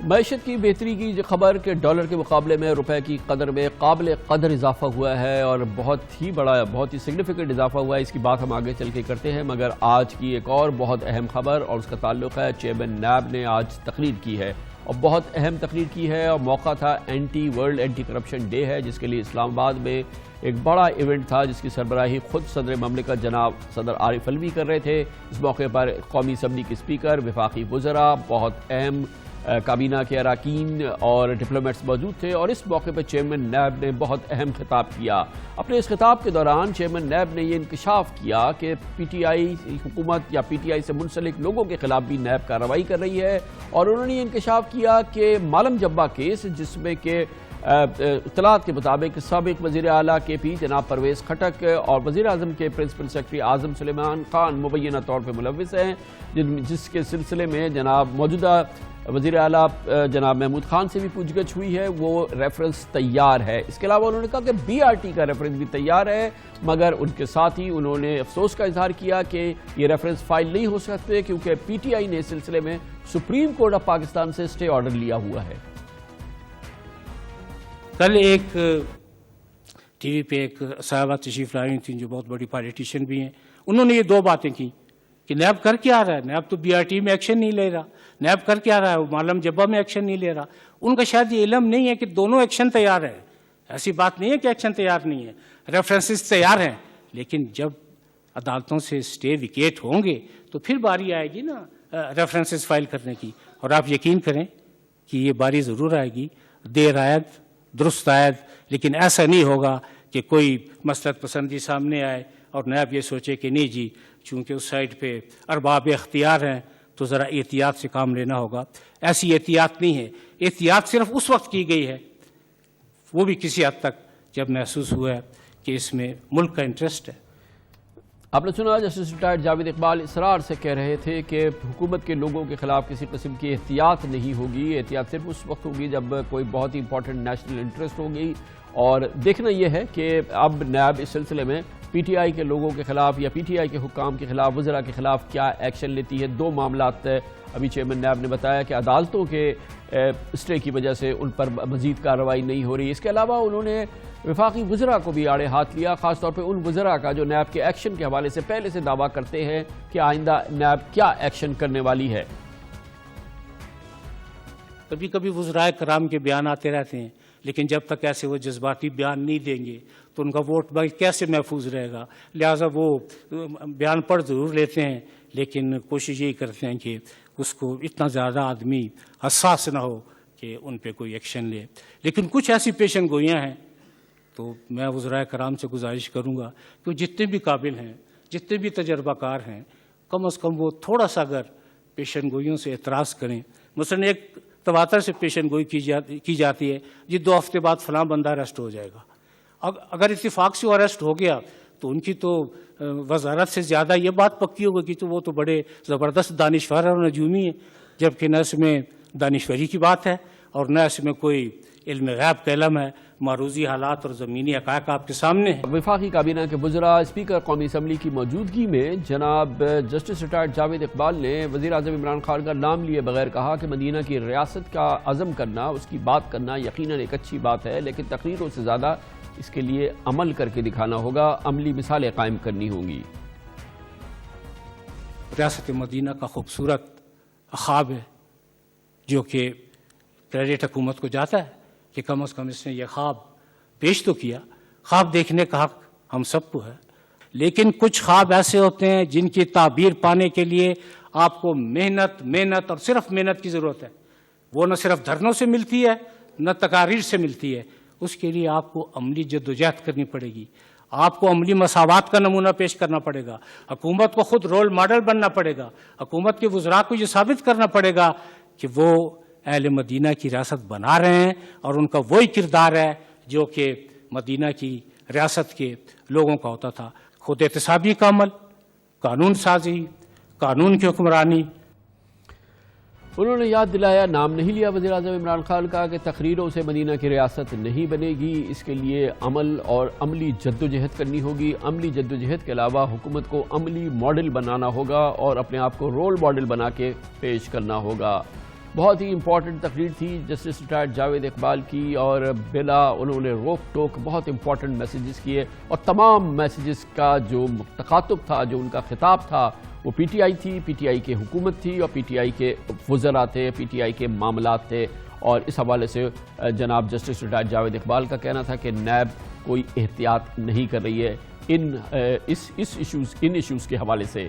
معیشت کی بہتری کی خبر کہ ڈالر کے مقابلے میں روپے کی قدر میں قابل قدر اضافہ ہوا ہے اور بہت ہی سگنیفیکنٹ اضافہ ہوا ہے. اس کی بات ہم آگے چل کے کرتے ہیں، مگر آج کی ایک اور بہت اہم خبر اور اس کا تعلق ہے چیئرمین نیب نے آج تقریر کی ہے اور بہت اہم تقریر کی ہے اور موقع تھا ورلڈ اینٹی کرپشن ڈے ہے، جس کے لیے اسلام آباد میں ایک بڑا ایونٹ تھا جس کی سربراہی خود صدر مملکت جناب صدر عارف علوی کر رہے تھے. اس موقع پر قومی اسمبلی کے اسپیکر، وفاقی وزراء، بہت اہم کابینہ کے اراکین اور ڈپلومیٹس موجود تھے اور اس موقع پر چیئرمین نیب نے بہت اہم خطاب کیا. اپنے اس خطاب کے دوران چیئرمین نیب نے یہ انکشاف کیا کہ پی ٹی آئی حکومت یا پی ٹی آئی سے منسلک لوگوں کے خلاف بھی نیب کارروائی کر رہی ہے اور انہوں نے یہ انکشاف کیا کہ مالم جبہ کیس، جس میں کہ اطلاعات کے مطابق سابق وزیر اعلیٰ کے پی جناب پرویز خٹک اور وزیر اعظم کے پرنسپل سیکرٹری اعظم سلیمان خان مبینہ طور پہ ملوث ہیں، جس کے سلسلے میں جناب موجودہ وزیر اعلیٰ جناب محمود خان سے بھی پوچھ گچھ ہوئی ہے، وہ ریفرنس تیار ہے. اس کے علاوہ انہوں نے کہا کہ بی آر ٹی کا ریفرنس بھی تیار ہے، مگر ان کے ساتھ ہی انہوں نے افسوس کا اظہار کیا کہ یہ ریفرنس فائل نہیں ہو سکتے کیونکہ پی ٹی آئی نے اس سلسلے میں سپریم کورٹ آف پاکستان سے اسٹے آرڈر لیا ہوا ہے. کل ایک ٹی وی پہ ایک صاحبہ تشریف لائی تھیں جو بہت بڑی پالیٹیشین بھی ہیں، انہوں نے یہ دو باتیں کی کہ نیب کر کیا رہا ہے، نیب تو بی آر ٹی میں ایکشن نہیں لے رہا، نیب کر کیا رہا ہے، وہ مالم جبہ میں ایکشن نہیں لے رہا. ان کا شاید یہ علم نہیں ہے کہ دونوں ایکشن تیار ہیں. ایسی بات نہیں ہے کہ ایکشن تیار نہیں ہے، ریفرنسز تیار ہیں، لیکن جب عدالتوں سے اسٹے ویکیٹ ہوں گے تو پھر باری آئے گی نا ریفرنسز فائل کرنے کی. اور آپ یقین کریں کہ یہ باری ضرور آئے گی، دیر آید درست آید، لیکن ایسا نہیں ہوگا کہ کوئی مصلحت پسندی سامنے آئے اور نیب یہ سوچے کہ نہیں جی چونکہ اس سائڈ پہ ارباب اختیار ہیں تو ذرا احتیاط سے کام لینا ہوگا. ایسی احتیاط نہیں ہے. احتیاط صرف اس وقت کی گئی ہے، وہ بھی کسی حد تک جب محسوس ہوا ہے کہ اس میں ملک کا انٹرسٹ ہے. آپ نے سنا جسٹس ریٹائرڈ جاوید اقبال اصرار سے کہہ رہے تھے کہ حکومت کے لوگوں کے خلاف کسی قسم کی احتیاط نہیں ہوگی، احتیاط صرف اس وقت ہوگی جب کوئی بہت ہی امپورٹنٹ نیشنل انٹرسٹ ہوگی. اور دیکھنا یہ ہے کہ اب نیب اس سلسلے میں پی ٹی آئی کے لوگوں کے خلاف یا پی ٹی آئی کے حکام کے خلاف، وزراء کے خلاف کیا ایکشن لیتی ہے. دو معاملات ابھی چیئرمین نیب نے بتایا کہ عدالتوں کے اسٹے کی وجہ سے ان پر مزید کارروائی نہیں ہو رہی. اس کے علاوہ انہوں نے وفاقی وزراء کو بھی آڑے ہاتھ لیا، خاص طور پہ ان وزراء کا جو نیب کے ایکشن کے حوالے سے پہلے سے دعویٰ کرتے ہیں کہ آئندہ نیب کیا ایکشن کرنے والی ہے. کبھی کبھی وزرائے کرام کے بیان آتے رہتے ہیں، لیکن جب تک ایسے وہ جذباتی بیان نہیں دیں گے تو ان کا ووٹ بینک کیسے محفوظ رہے گا. لہٰذا وہ بیان پڑھ ضرور لیتے ہیں لیکن کوشش یہی کرتے ہیں کہ اس کو اتنا زیادہ آدمی حساس نہ ہو کہ ان پہ کوئی ایکشن لے. لیکن کچھ ایسی پیشن گوئیاں ہیں تو میں وزرائے کرام سے گزارش کروں گا کہ وہ جتنے بھی قابل ہیں، جتنے بھی تجربہ کار ہیں، کم از کم وہ تھوڑا سا اگر پیشن گوئیوں سے اعتراض کریں. مثلاً ایک تواتر سے پیشن گوئی کی جاتی ہے جی 2 ہفتے بعد فلاں بندہ اریسٹ ہو جائے گا. اگر اتفاق سے وہ اریسٹ ہو گیا تو ان کی تو وزارت سے زیادہ یہ بات پکی ہوگی کہ تو وہ تو بڑے زبردست دانشور اور نجومی ہیں، جبکہ نہ اس میں دانشوری کی بات ہے اور نہ اس میں کوئی علم غیب کا علم ہے. معروضی حالات اور زمینی حقائق آپ کے سامنے ہیں. وفاقی کابینہ کے وزراء اسپیکر قومی اسمبلی کی موجودگی میں جناب جسٹس ریٹائرڈ جاوید اقبال نے وزیر اعظم عمران خان کا نام لیے بغیر کہا کہ مدینہ کی ریاست کا عزم کرنا، اس کی بات کرنا یقیناً ایک اچھی بات ہے، لیکن تقریروں سے زیادہ اس کے لیے عمل کر کے دکھانا ہوگا، عملی مثالیں قائم کرنی ہوں گی. ریاست مدینہ کا خوبصورت خواب ہے جو کہ کریڈٹ حکومت کو جاتا ہے کہ کم از کم اس نے یہ خواب پیش تو کیا. خواب دیکھنے کا حق ہم سب کو ہے، لیکن کچھ خواب ایسے ہوتے ہیں جن کی تعبیر پانے کے لیے آپ کو محنت اور صرف محنت کی ضرورت ہے. وہ نہ صرف دھرنوں سے ملتی ہے نہ تقاریر سے ملتی ہے. اس کے لیے آپ کو عملی جدوجہد کرنی پڑے گی، آپ کو عملی مساوات کا نمونہ پیش کرنا پڑے گا، حکومت کو خود رول ماڈل بننا پڑے گا، حکومت کے وزراء کو یہ ثابت کرنا پڑے گا کہ وہ اہل مدینہ کی ریاست بنا رہے ہیں اور ان کا وہی کردار ہے جو کہ مدینہ کی ریاست کے لوگوں کا ہوتا تھا. خود احتسابی کا عمل، قانون سازی، قانون کی حکمرانی. انہوں نے یاد دلایا، نام نہیں لیا وزیر اعظم عمران خان کا کہ تقریروں سے مدینہ کی ریاست نہیں بنے گی، اس کے لیے عمل اور عملی جدوجہد کرنی ہوگی. عملی جدوجہد کے علاوہ حکومت کو عملی ماڈل بنانا ہوگا اور اپنے آپ کو رول ماڈل بنا کے پیش کرنا ہوگا. بہت ہی امپورٹنٹ تقریر تھی جسٹس ریٹائرڈ جاوید اقبال کی، اور بلا انہوں نے روک ٹوک بہت امپورٹنٹ میسیجز کیے، اور تمام میسیجز کا جو تخاطب تھا، جو ان کا خطاب تھا، وہ پی ٹی آئی تھی، پی ٹی آئی کی حکومت تھی، اور پی ٹی آئی کے وزراء تھے، پی ٹی آئی کے معاملات تھے۔ اور اس حوالے سے جناب جسٹس ریٹائرڈ جاوید اقبال کا کہنا تھا کہ نیب کوئی احتیاط نہیں کر رہی ہے ان ایشوز کے حوالے سے۔